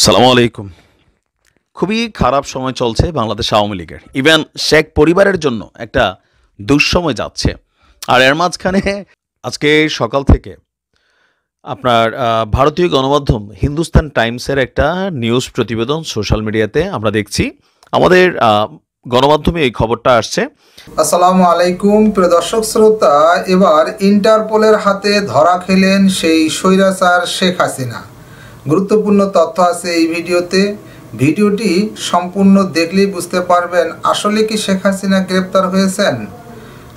সালামু আলাইকুম। খুবই খারাপ সময় চলছে বাংলাদেশ আওয়ামী লীগের। ইভেন শেখ পরিবারের জন্য একটা দুঃসময় যাচ্ছে। আর এর মাঝখানে আজকে সকাল থেকে আপনার ভারতীয় গণমাধ্যম হিন্দুস্তান টাইমসের একটা নিউজ প্রতিবেদন সোশ্যাল মিডিয়াতে আমরা দেখছি। আমাদের গণমাধ্যমে এই খবরটা আসছে। আসসালামু আলাইকুম প্রিয় দর্শক শ্রোতা, এবার ইন্টারপোলের হাতে ধরা খেলেন সেই স্বৈরাচার শেখ হাসিনা। গুরুত্বপূর্ণ তথ্য আছে এই ভিডিওতে। ভিডিওটি সম্পূর্ণ দেখলেই বুঝতে পারবেন আসলে কি শেখ হাসিনা গ্রেপ্তার হয়েছেন।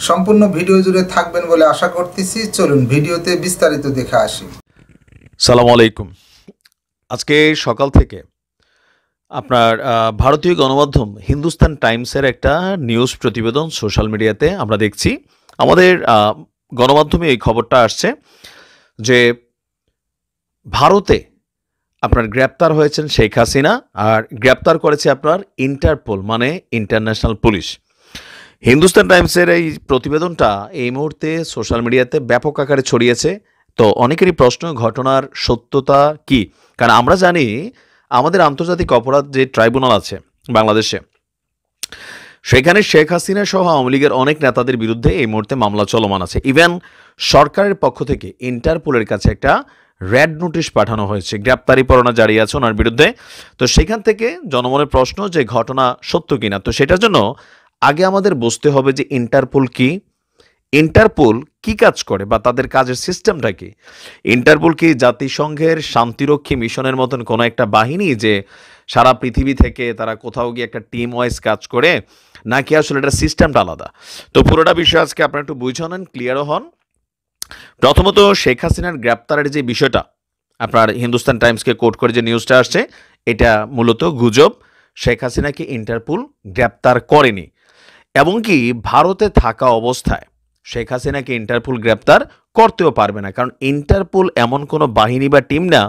সম্পূর্ণ ভিডিও জুড়ে থাকবেন বলে আশা করতেছি। চলুন ভিডিওতে বিস্তারিত দেখে আসি। সালামু আলাইকুম। আজকে সকাল থেকে আপনার ভারতীয় গণমাধ্যম হিন্দুস্তান টাইমসের একটা নিউজ প্রতিবেদন সোশ্যাল মিডিয়াতে আমরা দেখছি। আমাদের গণমাধ্যমে এই খবরটা আসছে যে ভারতে আপনার গ্রেপ্তার হয়েছেন শেখ হাসিনা, আর গ্রেপ্তার করেছে আপনার ইন্টারপোল মানে ইন্টারন্যাশনাল পুলিশ। হিন্দুস্তান টাইমসের এই প্রতিবেদনটা এই মুহূর্তে সোশ্যাল মিডিয়াতে ব্যাপক আকারে ছড়িয়েছে। তো অনেকেরই প্রশ্ন, ঘটনার সত্যতা কি? কারণ আমরা জানি আমাদের আন্তর্জাতিক অপরাধ যে ট্রাইব্যুনাল আছে বাংলাদেশে, সেখানে শেখ হাসিনা সহ আওয়ামী লীগের অনেক নেতাদের বিরুদ্ধে এই মুহূর্তে মামলা চলমান আছে। ইভেন সরকারের পক্ষ থেকে ইন্টারপোলের কাছে একটা রেড নোটিশ পাঠানো হয়েছে, গ্রেপ্তারি পরোয়ানা জারি আছে ওনার বিরুদ্ধে। তো সেখান থেকে জনমনের প্রশ্ন যে ঘটনা সত্য কিনা। তো সেটার জন্য আগে আমাদের বুঝতে হবে যে ইন্টারপোল কি, ইন্টারপোল কি কাজ করে বা তাদের কাজের সিস্টেমটা কি। ইন্টারপোল কি জাতিসংঘের শান্তিরক্ষী মিশনের মতন কোনো একটা বাহিনী যে সারা পৃথিবী থেকে তারা কোথাও গিয়ে একটা টিম ওয়াইজ কাজ করে, নাকি আসলে এটা সিস্টেমটা আলাদা? তো পুরোটা বিষয় আজকে আপনারা একটু বুঝে নেন, ক্লিয়ারও হন। প্রথমত শেখ হাসিনার গ্রেপ্তারের যে বিষয়টা, আপনার হিন্দুস্তান টাইমসকে কোট করে যে নিউজটা আসছে, এটা মূলত গুজব। শেখ হাসিনাকে ইন্টারপোল গ্রেপ্তার করেনি, এবং কি ভারতে থাকা অবস্থায় শেখ হাসিনাকে ইন্টারপোল গ্রেপ্তার করতেও পারবে না। কারণ ইন্টারপোল এমন কোনো বাহিনী বা টিম না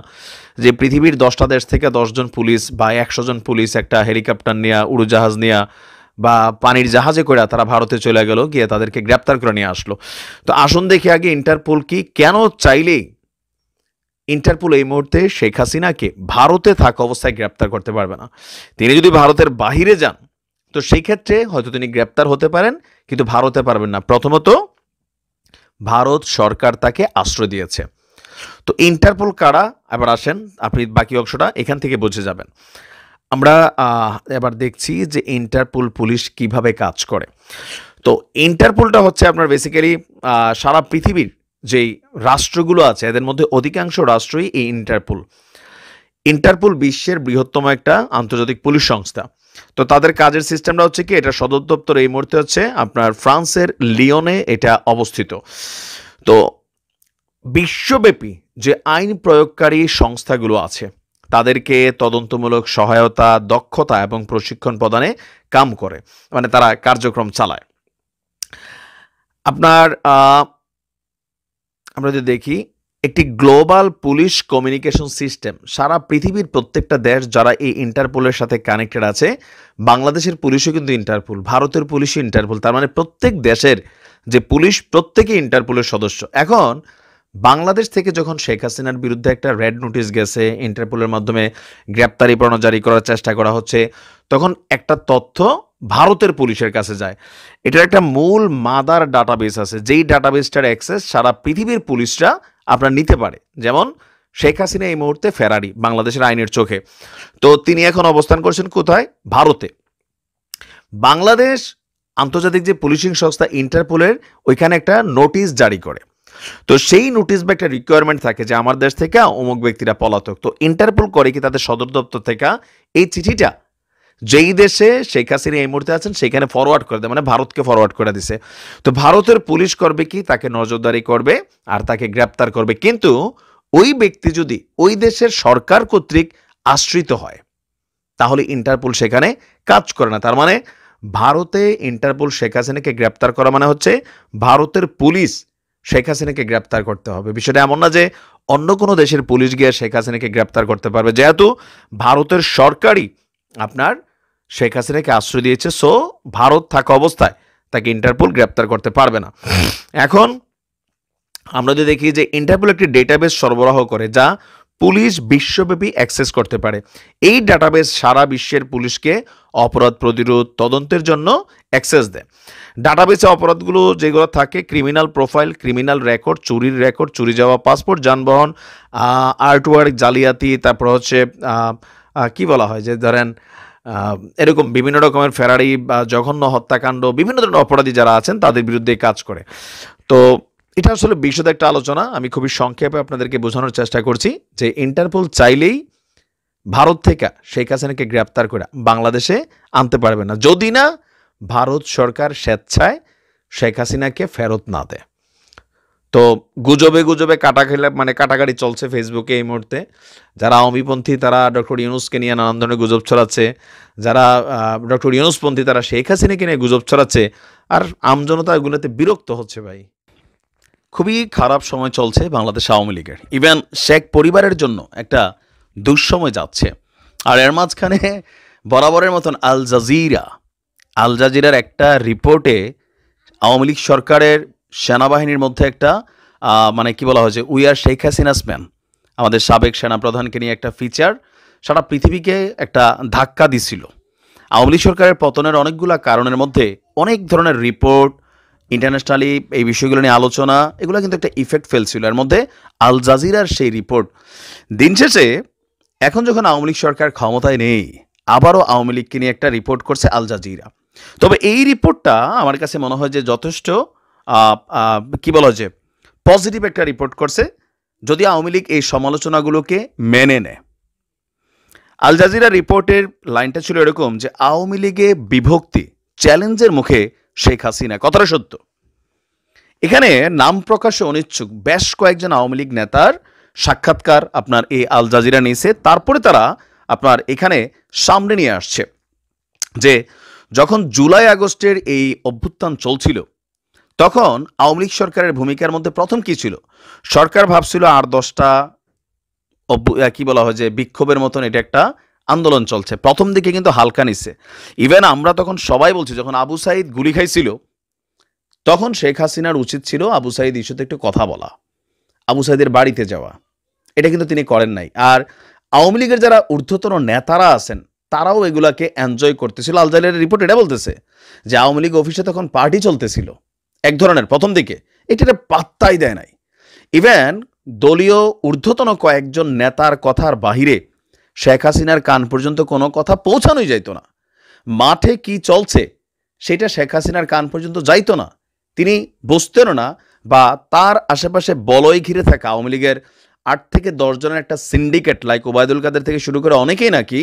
যে পৃথিবীর 10টা দেশ থেকে 10 জন পুলিশ বা 100 জন পুলিশ একটা হেলিকপ্টার নিয়ে, উড়োজাহাজ নিয়ে বা পানির জাহাজে করে তারা ভারতে চলে গেল, গিয়ে তাদেরকে গ্রেপ্তার করে নিয়ে আসলো। তো আসুন দেখি আগে ইন্টারপোল কি, কেন চাইলেই ইন্টারপোল এই মুহূর্তে শেখ হাসিনাকে ভারতে থাকা অবস্থায় গ্রেপ্তার করতে পারবে না। তিনি যদি ভারতের বাহিরে যান তো সেই ক্ষেত্রে হয়তো তিনি গ্রেপ্তার হতে পারেন, কিন্তু ভারতে পারবেন না। প্রথমত ভারত সরকার তাকে আশ্রয় দিয়েছে। তো ইন্টারপোল কারা, এবার আসেন আপনি বাকি অংশটা এখান থেকে বুঝে যাবেন। আমরা এবার দেখছি যে ইন্টারপোল পুলিশ কিভাবে কাজ করে। তো ইন্টারপোলটা হচ্ছে আপনার বেসিক্যালি সারা পৃথিবীর যেই রাষ্ট্রগুলো আছে এদের মধ্যে অধিকাংশ রাষ্ট্রই এই ইন্টারপোল বিশ্বের বৃহত্তম একটা আন্তর্জাতিক পুলিশ সংস্থা। তো তাদের কাজের সিস্টেমটা হচ্ছে কি, এটা সদর দপ্তর এই মুহূর্তে হচ্ছে আপনার ফ্রান্সের লিওনে এটা অবস্থিত। তো বিশ্বব্যাপী যে আইন প্রয়োগকারী সংস্থাগুলো আছে তাদেরকে তদন্তমূলক সহায়তা, দক্ষতা এবং প্রশিক্ষণ প্রদানে কাম করে, মানে তারা কার্যক্রম চালায়। আপনার আমরা যদি দেখি একটি গ্লোবাল পুলিশ কমিউনিকেশন সিস্টেম, সারা পৃথিবীর প্রত্যেকটা দেশ যারা এই ইন্টারপোলের সাথে কানেক্টেড আছে, বাংলাদেশের পুলিশও কিন্তু ইন্টারপোল, ভারতের পুলিশও ইন্টারপোল, তার মানে প্রত্যেক দেশের যে পুলিশ প্রত্যেকেই ইন্টারপোলের সদস্য। এখন বাংলাদেশ থেকে যখন শেখ হাসিনার বিরুদ্ধে একটা রেড নোটিশ গেছে, ইন্টারপোলের মাধ্যমে গ্রেপ্তারি পরোয়ানা জারি করার চেষ্টা করা হচ্ছে, তখন একটা তথ্য ভারতের পুলিশের কাছে যায়। এটার একটা মূল মাদার ডাটাবেস আছে, যেই ডাটাবেসটার অ্যাক্সেস সারা পৃথিবীর পুলিশরা আপনার নিতে পারে। যেমন শেখ হাসিনা এই মুহূর্তে ফেরারি বাংলাদেশের আইনের চোখে, তো তিনি এখন অবস্থান করছেন কোথায়? ভারতে। বাংলাদেশ আন্তর্জাতিক যে পুলিশিং সংস্থা ইন্টারপোলের ওইখানে একটা নোটিশ জারি করে। তো সেই নোটিশ বা একটা রিকোয়ারমেন্ট থাকে যে আমার দেশ থেকে অমুক ব্যক্তিরা পলাতক। তো ইন্টারপোল করে কি তাদের সদর দপ্তর থেকে এই চিঠিটা যেই দেশে শেখ হাসিনা এই মুহূর্তে আছেন সেখানে ফরওয়ার্ড করে দেয়, মানে ভারতকে ফরওয়ার্ড করে দিছে। তো ভারতের পুলিশ করবে কি, তাকে নজরদারি করবে আর তাকে গ্রেপ্তার করবে। কিন্তু ওই ব্যক্তি যদি ওই দেশের সরকার কর্তৃক আশ্রিত হয় তাহলে ইন্টারপোল সেখানে কাজ করে না। তার মানে ভারতে ইন্টারপোল শেখ হাসিনাকে গ্রেপ্তার করা মানে হচ্ছে ভারতের পুলিশ শেখ হাসিনাকে গ্রেপ্তার করতে হবে। বিষয়টা এমন না যে অন্য কোনো দেশের পুলিশ গিয়ে শেখ হাসিনাকে গ্রেপ্তার করতে পারবে, যেহেতু ভারতের সরকারই আপনার শেখ হাসিনাকে আশ্রয় দিয়েছে। সো ভারত থাকা অবস্থায় তাকে ইন্টারপোল গ্রেপ্তার করতে পারবে না। এখন আমরা যদি দেখি যে ইন্টারপোল একটি ডেটাবেস সরবরাহ করে যা পুলিশ বিশ্বব্যাপী অ্যাক্সেস করতে পারে। এই ডাটাবেস সারা বিশ্বের পুলিশকে অপরাধ প্রতিরোধ তদন্তের জন্য অ্যাক্সেস দেয়। ডাটাবেসে অপরাধগুলো যেগুলো থাকে, ক্রিমিনাল প্রোফাইল, ক্রিমিনাল রেকর্ড, চুরির রেকর্ড, চুরি যাওয়া পাসপোর্ট, যানবাহন, আর্টওয়ার্ক, জালিয়াতি, তারপর হচ্ছে কি বলা হয় যে ধরেন এরকম বিভিন্ন রকমের ফেরারি বা জঘন্য হত্যাকাণ্ড, বিভিন্ন ধরনের অপরাধী যারা আছেন তাদের বিরুদ্ধে কাজ করে। তো এটা আসলে বিশদ একটা আলোচনা, আমি খুবই সংক্ষেপে আপনাদেরকে বোঝানোর চেষ্টা করছি যে ইন্টারপোল চাইলেই ভারত থেকে শেখ হাসিনাকে গ্রেপ্তার করে বাংলাদেশে আনতে পারবে না, যদি না ভারত সরকার স্বেচ্ছায় শেখ হাসিনাকে ফেরত না দেয়। তো গুজবে গুজবে কাটাকাটি চলছে ফেসবুকে এই মুহূর্তে। যারা আওয়ামীপন্থী তারা ডক্টর ইউনূসকে নিয়ে নানান ধরনের গুজব ছড়াচ্ছে, যারা ডক্টর ইউনূসপন্থী তারা শেখ হাসিনাকে নিয়ে গুজব ছড়াচ্ছে, আর আমজনতা এগুলোতে বিরক্ত হচ্ছে। ভাই, খুবই খারাপ সময় চলছে বাংলাদেশ আওয়ামী লীগের। ইভেন শেখ পরিবারের জন্য একটা দুঃসময় যাচ্ছে। আর এর মাঝখানে বরাবরের মতন আল জাজিরার একটা রিপোর্টে আওয়ামী লীগ সরকারের সেনাবাহিনীর মধ্যে একটা কি বলা হয়েছে, we are Sheikh Hasina's man, আমাদের সাবেক সেনাপ্রধানকে নিয়ে একটা ফিচার সারা পৃথিবীকে একটা ধাক্কা দিছিল। আওয়ামী লীগ সরকারের পতনের অনেকগুলো কারণের মধ্যে অনেক ধরনের রিপোর্ট, ইন্টারন্যাশনালি এই বিষয়গুলো নিয়ে আলোচনা, এগুলো কিন্তু একটা ইফেক্ট ফেলছিল। এর মধ্যে আল জাজিরার সেই রিপোর্ট। দিন শেষে এখন যখন আওয়ামী লীগ সরকার ক্ষমতায় নেই, আবারও আওয়ামী লীগকে নিয়ে একটা রিপোর্ট করছে আল জাজিরা। তবে এই রিপোর্টটা আমার কাছে মনে হয় যে যথেষ্ট কি বলা হয় যে পজিটিভ একটা রিপোর্ট করছে, যদি আওয়ামী লীগ এই সমালোচনাগুলোকে মেনে নেয়। আল জাজিরা রিপোর্টের লাইনটা ছিল এরকম যে আওয়ামী লীগে বিভক্তি, চ্যালেঞ্জের মুখে শেখ হাসিনা। কথাটা সত্য। এখানে নাম প্রকাশে অনিচ্ছুক বেশ কয়েকজন আওয়ামী লীগ নেতার সাক্ষাৎকার আপনার এই আল জাজিরা নিয়েছে। তারপরে তারা আপনার এখানে সামনে নিয়ে আসছে যে যখন জুলাই আগস্টের এই অভ্যুত্থান চলছিল, তখন আওয়ামী লীগ সরকারের ভূমিকার মধ্যে প্রথম কি ছিল, সরকার ভাবছিল 8-10টা কি বলা হয় যে বিক্ষোভের মতন এটা একটা আন্দোলন চলছে। প্রথম দিকে কিন্তু হালকা নিচ্ছে। ইভেন আমরা তখন সবাই বলছি, যখন আবু সাইদ গুলি খাইছিল তখন শেখ হাসিনার উচিত ছিল আবু সাইদ ইস্যুতে একটু কথা বলা, আবু সাইদের বাড়িতে যাওয়া। এটা কিন্তু তিনি করেন নাই। আর আওয়ামী লীগের যারা ঊর্ধ্বতন নেতারা আছেন তারাও এগুলাকে এনজয় করতেছিল। আল জাজিরার রিপোর্ট এটা বলতেছে যে আওয়ামী লীগ অফিসে তখন পার্টি চলতেছিল এক ধরনের, প্রথম দিকে এটা পাত্তাই দেয় নাই। ইভেন দলীয় ঊর্ধ্বতন কয়েকজন নেতার কথার বাহিরে শেখ হাসিনার কান পর্যন্ত কোনো কথা পৌঁছানোই যাইতো না। মাঠে কি চলছে সেটা শেখ হাসিনার কান পর্যন্ত যাইতো না, তিনি বুঝতেনও না। বা তার আশেপাশে বলয় ঘিরে থাকা আওয়ামী লীগের 8 থেকে 10 জনের একটা সিন্ডিকেট, লাইক ওবায়দুল কাদের থেকে শুরু করে অনেকেই নাকি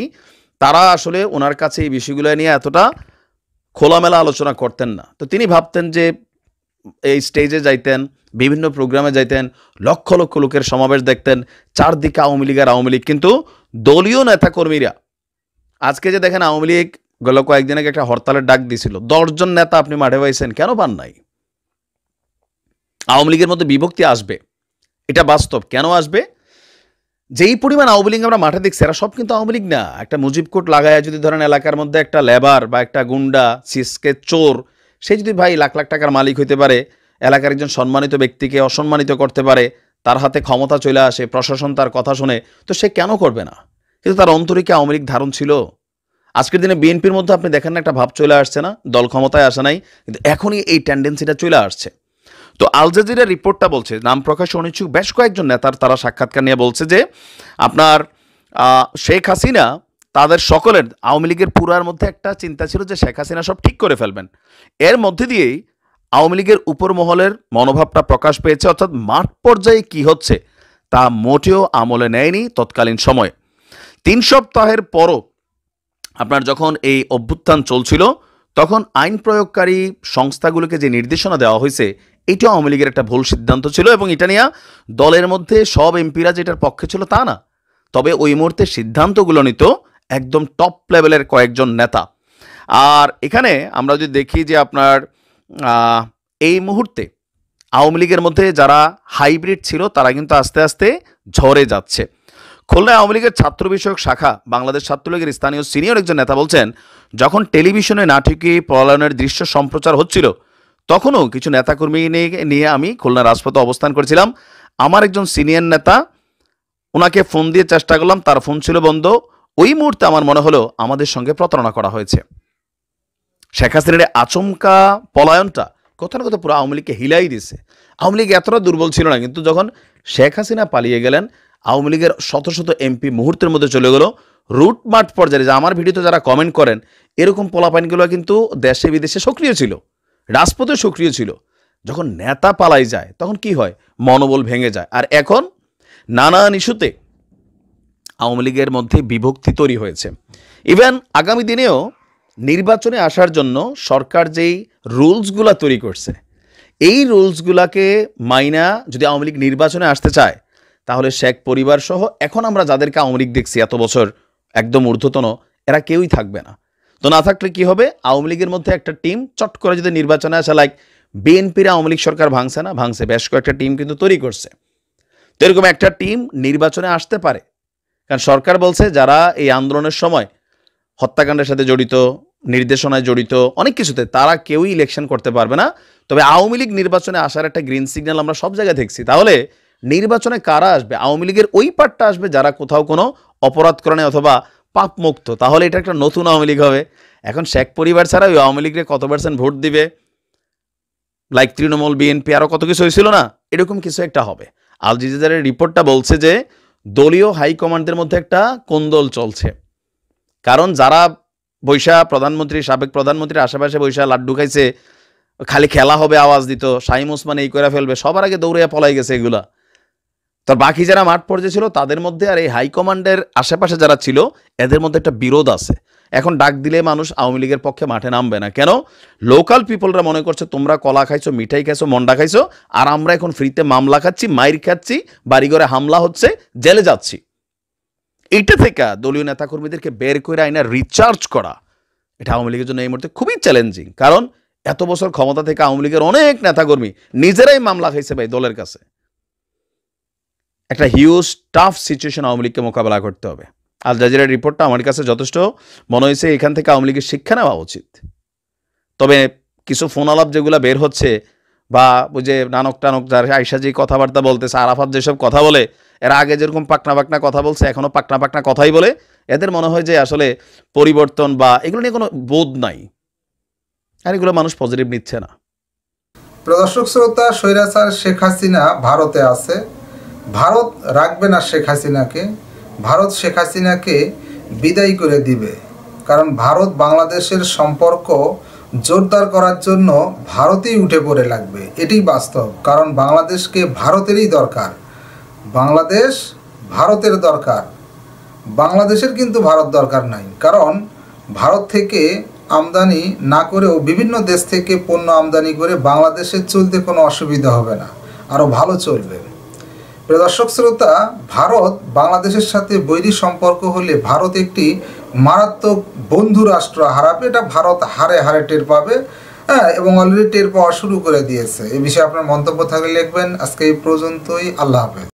তারা আসলে ওনার কাছে এই বিষয়গুলো নিয়ে এতটা খোলামেলা আলোচনা করতেন না। তো তিনি ভাবতেন যে এই স্টেজে যাইতেন, বিভিন্ন প্রোগ্রামে যাইতেন, লক্ষ লক্ষ লোকের সমাবেশ দেখতেন, চারদিকে আওয়ামী লীগ আর আওয়ামী লীগ। কিন্তু দলীয় নেতাকর্মীরা আজকে যে দেখেন আওয়ামী লীগ গেল কয়েকদিন আগে একটা হরতালের ডাক দিয়েছিল, 10 জন নেতা আপনি মাঠে পাইছেন, কেন পান নাই? আওয়ামী লীগের মধ্যে বিভক্তি আসবে, এটা বাস্তব। কেন আসবে? যেই পরিমাণ আওয়ামী লীগ আমরা মাঠে দেখছি, এরা সব কিন্তু আওয়ামী লীগ না। একটা মুজিব কোট লাগায় যদি ধরেন এলাকার মধ্যে একটা লেবার বা একটা গুন্ডা সিসকে চোর, সে যদি ভাই লাখ লাখ টাকার মালিক হইতে পারে, এলাকার একজন সম্মানিত ব্যক্তিকে অসম্মানিত করতে পারে, তার হাতে ক্ষমতা চলে আসে, প্রশাসন তার কথা শুনে, তো সে কেন করবে না? কিন্তু তার অন্তরিকে আওয়ামী লীগ ধারণ ছিল। আজকের দিনে বিএনপির মধ্যে আপনি দেখেন না একটা ভাব চলে আসছে না, দল ক্ষমতায় আসে নাই, কিন্তু এখনই এই টেন্ডেন্সিটা চলে আসছে। তো আল জাজিরা রিপোর্টটা বলছে, নাম প্রকাশে অনিচ্ছুক বেশ কয়েকজন নেতার তারা সাক্ষাৎকার নিয়ে বলছে যে আপনার শেখ হাসিনা তাদের সকলের, আওয়ামী লীগের পুরার মধ্যে একটা চিন্তা ছিল যে শেখ হাসিনা সব ঠিক করে ফেলবেন। এর মধ্যে দিয়েই আওয়ামী লীগের উপর মহলের মনোভাবটা প্রকাশ পেয়েছে, অর্থাৎ মাঠ পর্যায়ে কি হচ্ছে তা মোটেও আমলে নেয়নি তৎকালীন সময়ে। 3 সপ্তাহের পরও আপনার যখন এই অভ্যুত্থান চলছিল, তখন আইন প্রয়োগকারী সংস্থাগুলোকে যে নির্দেশনা দেওয়া হয়েছে, এটা আওয়ামী লীগের একটা ভুল সিদ্ধান্ত ছিল। এবং এটা নিয়ে দলের মধ্যে সব এমপিরা যেটার পক্ষে ছিল তা না, তবে ওই মুহূর্তে সিদ্ধান্তগুলো নিত একদম টপ লেভেলের কয়েকজন নেতা। আর এখানে আমরা যদি দেখি যে আপনার এই মুহূর্তে আওয়ামী লীগের মধ্যে যারা হাইব্রিড ছিল তারা কিন্তু আস্তে আস্তে ঝরে যাচ্ছে। খুলনায় আওয়ামী লীগের ছাত্র বিষয়ক শাখা বাংলাদেশ ছাত্রলীগের স্থানীয় সিনিয়র একজন নেতা বলছেন, যখন টেলিভিশনে নাটকীয় পলায়নের দৃশ্য সম্প্রচার হচ্ছিল, তখনও কিছু নেতাকর্মী নিয়ে আমি খুলনা রাজপথে অবস্থান করেছিলাম। আমার একজন সিনিয়র নেতা ওনাকে ফোন দিয়ে চেষ্টা করলাম, তার ফোন ছিল বন্ধ। ওই মুহূর্তে আমার মনে হলো আমাদের সঙ্গে প্রতারণা করা হয়েছে। শেখ হাসিনার আচমকা পলায়নটা কোথাও না কোথাও পুরো আওয়ামী লীগকে হিলাই দিছে। আওয়ামী লীগ এতটা দুর্বল ছিল না, কিন্তু যখন শেখ হাসিনা পালিয়ে গেলেন আওয়ামী লীগের শত শত এমপি মুহূর্তের মধ্যে চলে গেল রুট মাঠ পর্যায়ে। যে আমার ভিডিওতে যারা কমেন্ট করেন, এরকম পোলাপাইনগুলো কিন্তু দেশে বিদেশে সক্রিয় ছিল, রাজপথে সক্রিয় ছিল। যখন নেতা পালাই যায় তখন কি হয়, মনোবল ভেঙে যায়। আর এখন নানান ইস্যুতে আওয়ামী লীগের মধ্যে বিভক্তি তৈরি হয়েছে। ইভেন আগামী দিনেও নির্বাচনে আসার জন্য সরকার যেই রুলসগুলা তৈরি করছে, এই রুলসগুলাকে মাইনা যদি আওয়ামী লীগ নির্বাচনে আসতে চায়, তাহলে শেখ পরিবার সহ এখন আমরা যাদেরকে আওয়ামী লীগ দেখছি এত বছর একদম ঊর্ধ্বতন, এরা কেউই থাকবে না। তো না থাকলে কি হবে, আওয়ামী লীগের মধ্যে একটা টিম চট করে যদি নির্বাচনে আসে, লাইক বিএনপির আওয়ামী লীগ সরকার ভাঙছে না, ভাঙছে, বেশ কয়েকটা টিম কিন্তু তৈরি করছে। তো এরকম একটা টিম নির্বাচনে আসতে পারে, কারণ সরকার বলছে যারা এই আন্দোলনের সময় হত্যাকাণ্ডের সাথে জড়িত, নির্দেশনায় জড়িত, অনেক কিছুতে, তারা কেউই ইলেকশন করতে পারবে না। তবে আওয়ামী লীগ নির্বাচনে আসার একটা গ্রিন সিগন্যাল আমরা সব জায়গায় দেখছি। তাহলে নির্বাচনে কারা আসবে, আওয়ামী লীগের ওই পার্টটা আসবে যারা কোথাও কোনো অপরাধ করে নাই অথবা পাপ মুক্ত। তাহলে এটা একটা নতুন আওয়ামী লীগ হবে। এখন শেখ পরিবার ছাড়া ওই আওয়ামী লীগের কত পার্সেন্ট ভোট দিবে, লাইক তৃণমূল, বিএনপি, আরও কত কিছু হয়েছিল না, এরকম কিছু একটা হবে। আল জাজিরার রিপোর্টটা বলছে যে দলীয় হাইকমান্ডের মধ্যে একটা কোন্দল চলছে। কারণ যারা বৈশা প্রধানমন্ত্রী, সাবেক প্রধানমন্ত্রীর আশেপাশে বৈশা লাড্ডু খাইছে, খালি খেলা হবে আওয়াজ দিত, শাহিম ওসমান এই করে ফেলবে, সবার আগে দৌড়ে পলাই গেছে এগুলা। তো বাকি যারা মাঠ পর্যায়ে ছিল তাদের মধ্যে আর এই হাইকমান্ডের আশেপাশে যারা ছিল এদের মধ্যে একটা বিরোধ আছে। এখন ডাক দিলে মানুষ আওয়ামী লীগের পক্ষে মাঠে নামবে না। কেন? লোকাল পিপলরা মনে করছে তোমরা কলা খাইছো, মিঠাই খাইছো, মন্ডা খাইছো, আর আমরা এখন ফ্রিতে মামলা খাচ্ছি, মাইর খাচ্ছি, বাড়িঘরে হামলা হচ্ছে, জেলে যাচ্ছি। এইটা থেকে দলীয় নেতাকর্মীদেরকে বের করে আইনা রিচার্জ করা, এটা আওয়ামী লীগের জন্য এই মুহূর্তে খুবই চ্যালেঞ্জিং। কারণ এত বছর ক্ষমতা থেকে আওয়ামী লীগের অনেক নেতাকর্মী নিজেরাই মামলা খাইছে ভাই দলের কাছে। একটা হিউজ টাফ সিচুয়েশন আওয়ামী লীগকে মোকাবেলা করতে হবে। আল জাজিরার রিপোর্টটা আমার কাছে যথেষ্ট মনে হয়েছে, এখান থেকে আওয়ামী লীগের শিক্ষা নেওয়া উচিত। তবে কিছু ফোন আলাপ যেগুলো বের হচ্ছে, বা ওই যে নানক টানক যার আয়সা যে কথাবার্তা বলতেছে, আরাফাত যেসব কথা বলে, এরা আগে যেরকম পাকনা পাকনা কথা বলছে এখনও পাকনা পাকনা কথাই বলে, এদের মনে হয় যে আসলে পরিবর্তন বা এগুলো নিয়ে কোনো বোধ নাই, আর এগুলো মানুষ পজিটিভ নিচ্ছে না। প্রদর্শক শ্রোতা, স্বৈরাচার শেখ হাসিনা ভারতে আছে। ভারত রাখবে না শেখ হাসিনাকে, ভারত শেখ হাসিনাকে বিদায় করে দিবে। কারণ ভারত বাংলাদেশের সম্পর্ক জোরদার করার জন্য ভারতেই উঠে পড়ে লাগবে, এটাই বাস্তব। কারণ বাংলাদেশকে ভারতেরই দরকার, বাংলাদেশ ভারতের দরকার, বাংলাদেশের কিন্তু ভারত দরকার নাই। কারণ ভারত থেকে আমদানি না করেও বিভিন্ন দেশ থেকে পণ্য আমদানি করে বাংলাদেশের চলতে কোনো অসুবিধা হবে না, আরও ভালো চলবে। প্রিয় দর্শক শ্রোতা, ভারত বাংলাদেশের সাথে বৈরী সম্পর্ক হলে ভারত একটি মারাত্মক বন্ধু রাষ্ট্র হারাবে, এটা ভারত হারে হারে টের পাবে। এবং অলরেডি টের পাওয়া শুরু করে দিয়েছে। এ বিষয়ে আপনার মন্তব্য থাকলে লিখবেন। আজকে এই পর্যন্তই, আল্লাহ হাফেজ।